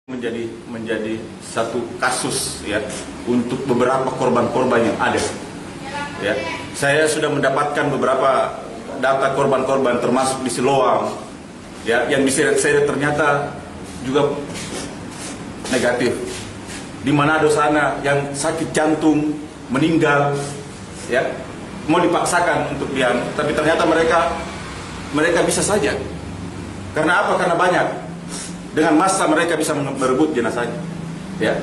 menjadi satu kasus ya untuk beberapa korban-korban yang ada. Ya, saya sudah mendapatkan beberapa data korban-korban termasuk di Siloam ya yang diseret-seret ternyata juga negatif. Di Manado sana yang sakit jantung meninggal ya mau dipaksakan untuk dia, tapi ternyata mereka bisa saja. Karena apa? Karena banyak. Dengan massa mereka bisa merebut jenazahnya. Ya.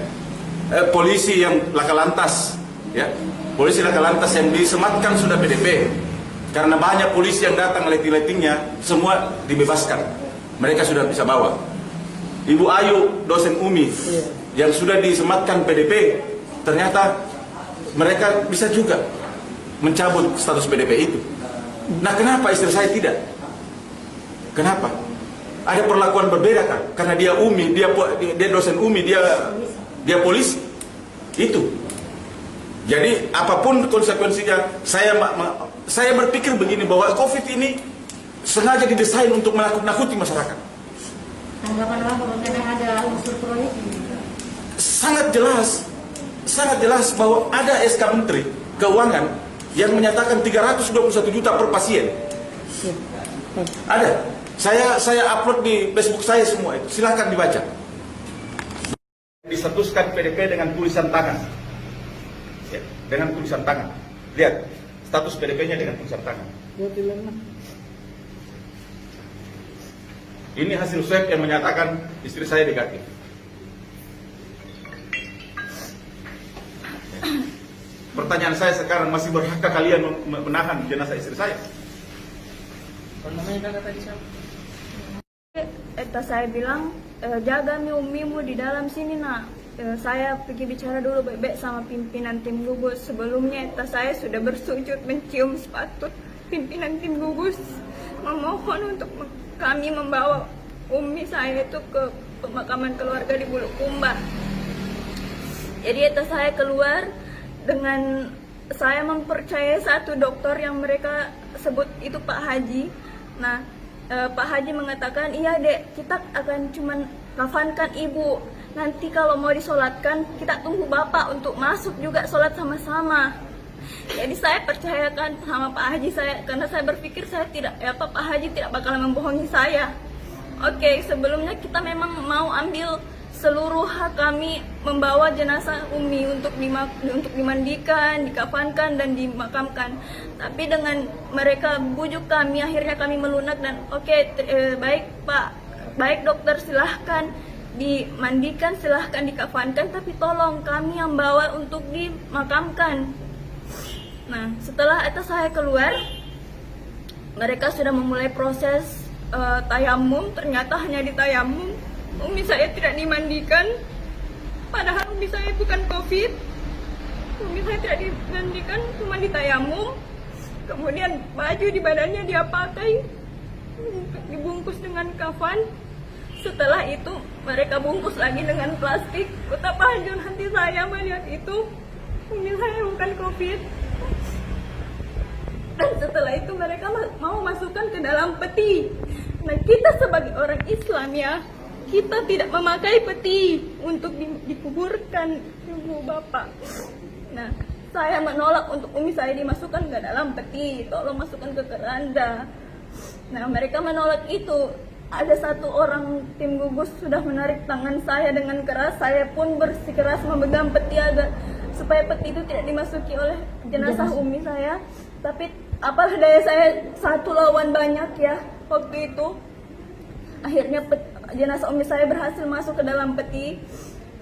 Polisi yang laka lantas, ya. Polisi laka lantas yang disematkan sudah PDP. Karena banyak polisi yang datang letting-lettingnya, semua dibebaskan. Mereka sudah bisa bawa. Ibu Ayu, dosen UMI, yang sudah disematkan PDP, ternyata mereka bisa juga mencabut status PDP itu. Nah, kenapa istri saya tidak? Kenapa? Ada perlakuan berbeda kan? Karena dia UMI, dia dosen UMI, dia polisi. Itu. Jadi apapun konsekuensinya, saya berpikir begini bahwa COVID ini sengaja didesain untuk menakut-nakuti masyarakat. Tanggapan Bapak karena ada unsur politik? Sangat jelas bahwa ada SK Menteri Keuangan yang menyatakan 321 juta per pasien. Ada. Saya upload di Facebook saya semua itu. Silahkan dibaca. Distatuskan PDP dengan tulisan tangan. Ya, dengan tulisan tangan. Lihat, status PDP-nya dengan tulisan tangan. Ini hasil swab yang menyatakan istri saya negatif. Pertanyaan saya sekarang, masih berhakkah kalian menahan jenazah istri saya? Namanya kakak tadi siapa? Saya bilang, jaga umimu di dalam sini nak. Saya pergi bicara dulu baik-baik sama pimpinan tim gugus. Sebelumnya saya sudah bersujud mencium sepatu pimpinan tim gugus, memohon untuk kami membawa umi saya itu ke pemakaman keluarga di Bulukumba. Jadi saya keluar dengan saya mempercayai satu dokter yang mereka sebut itu Pak Haji. Nah, Pak Haji mengatakan, iya dek, kita akan cuman kafankan ibu. Nanti kalau mau disolatkan, kita tunggu bapak untuk masuk juga solat sama-sama. Jadi saya percayakan sama Pak Haji saya, karena saya berpikir Pak Haji tidak bakalan membohongi saya. Oke, sebelumnya kita memang mau ambil seluruh hak kami membawa jenazah Umi untuk dimandikan, dikafankan dan dimakamkan. Tapi dengan mereka bujuk kami, akhirnya kami melunak dan baik Pak, baik dokter, silahkan dimandikan, silahkan dikafankan, tapi tolong kami yang bawa untuk dimakamkan. Nah, setelah itu saya keluar, mereka sudah memulai proses tayamum. Ternyata hanya di tayamum, umi saya tidak dimandikan, padahal umi saya bukan COVID. Umi saya tidak dimandikan, cuma ditayamum. Kemudian baju di badannya dia pakai, dibungkus dengan kafan. Setelah itu mereka bungkus lagi dengan plastik. Betapa hancur hati saya melihat itu. Umi saya bukan COVID. Dan setelah itu mereka mau masukkan ke dalam peti. Nah, kita sebagai orang Islam ya, kita tidak memakai peti untuk dikuburkan ibu bapak. Nah, saya menolak untuk umi saya dimasukkan ke dalam peti, tolong masukkan ke keranda. Nah, mereka menolak itu. Ada satu orang tim gugus sudah menarik tangan saya dengan keras. Saya pun bersikeras memegang peti agar supaya peti itu tidak dimasuki oleh jenazah umi saya. Tapi apalah daya, saya satu lawan banyak ya waktu itu. Akhirnya jenazah umi saya berhasil masuk ke dalam peti.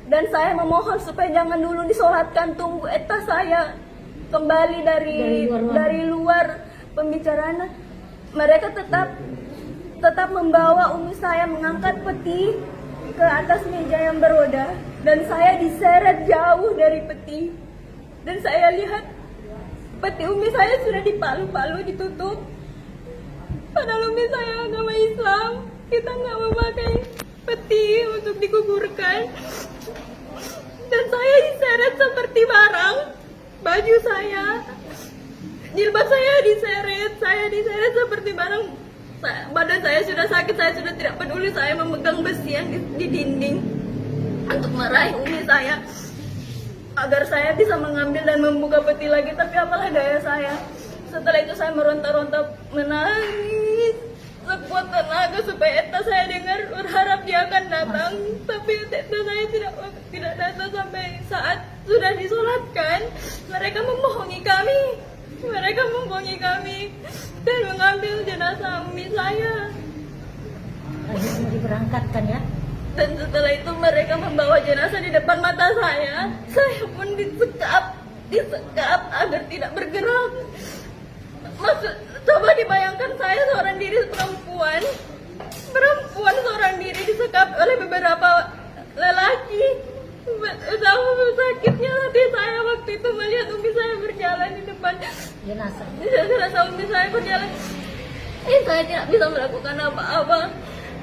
Dan saya memohon supaya jangan dulu disolatkan, tunggu saya kembali dari luar pembicaraan. Mereka tetap membawa umi saya mengangkat peti ke atas meja yang beroda, dan saya diseret jauh dari peti. Dan saya lihat peti umi saya sudah dipalu-palu, ditutup. Padahal umi saya agama Islam, kita nggak memakai peti untuk dikuburkan. Dan saya diseret seperti barang. Baju saya, jilbab saya diseret seperti barang. Badan saya sudah sakit, saya sudah tidak peduli, saya memegang besi yang di dinding. marahi umi saya agar saya bisa mengambil dan membuka peti lagi, tapi apalah daya saya. Setelah itu saya meronta-ronta menangis sekuat tenaga supaya eta saya dengar, berharap dia akan datang, tapi eta saya tidak datang. Sampai saat sudah disolatkan, mereka membohongi kami dan mengambil jenazah umi saya. Lagi mau diberangkatkan ya. Dan setelah itu mereka membawa jenazah di depan mata saya pun disekap agar tidak bergerak. Coba dibayangkan, saya seorang diri perempuan seorang diri disekap oleh beberapa lelaki. Betapa sakitnya hati saya waktu itu melihat umi saya berjalan di depan Jenazah. jenazah umi saya berjalan. Saya tidak bisa melakukan apa-apa.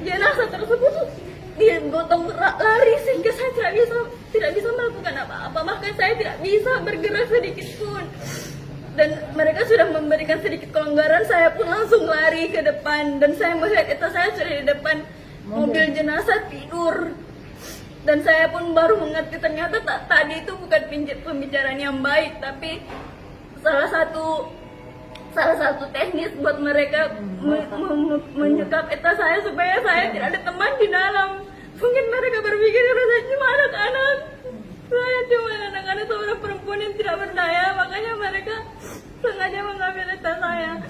Jenazah tersebut digotong lari sehingga saya tidak bisa melakukan apa-apa. Maka saya tidak bisa bergerak sedikit pun. Dan mereka sudah memberikan sedikit kelonggaran, saya pun langsung lari ke depan. Dan saya melihat itu saya sudah di depan mobil jenazah tidur. Dan saya pun baru mengerti ternyata tadi itu bukan pembicaraan yang baik, tapi salah satu teknis buat mereka menyekap eta saya supaya saya tidak ada teman di dalam. Mungkin mereka berpikir saya cuma anak-anak. Saya cuma anak-anak seorang perempuan yang tidak berdaya, makanya mereka sengaja mengambil eta saya.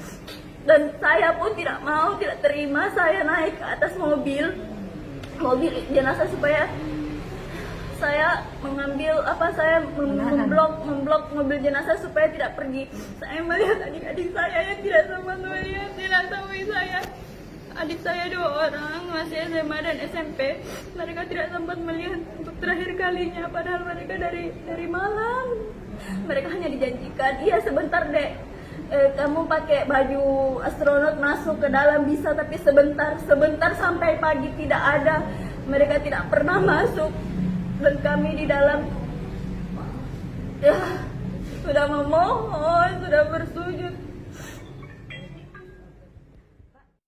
Dan saya pun tidak terima, saya naik ke atas mobil jenazah supaya saya memblok mobil jenazah supaya tidak pergi. Saya melihat adik-adik saya yang tidak sempat melihat jenazah saya. Adik saya 2 orang, masih SMA dan SMP. Mereka tidak sempat melihat untuk terakhir kalinya, padahal mereka dari malam. Mereka hanya dijanjikan, iya sebentar dek, kamu pakai baju astronot masuk ke dalam bisa, tapi sebentar sampai pagi tidak ada. Mereka tidak pernah masuk. Dan kami di dalam ya sudah memohon, sudah bersujud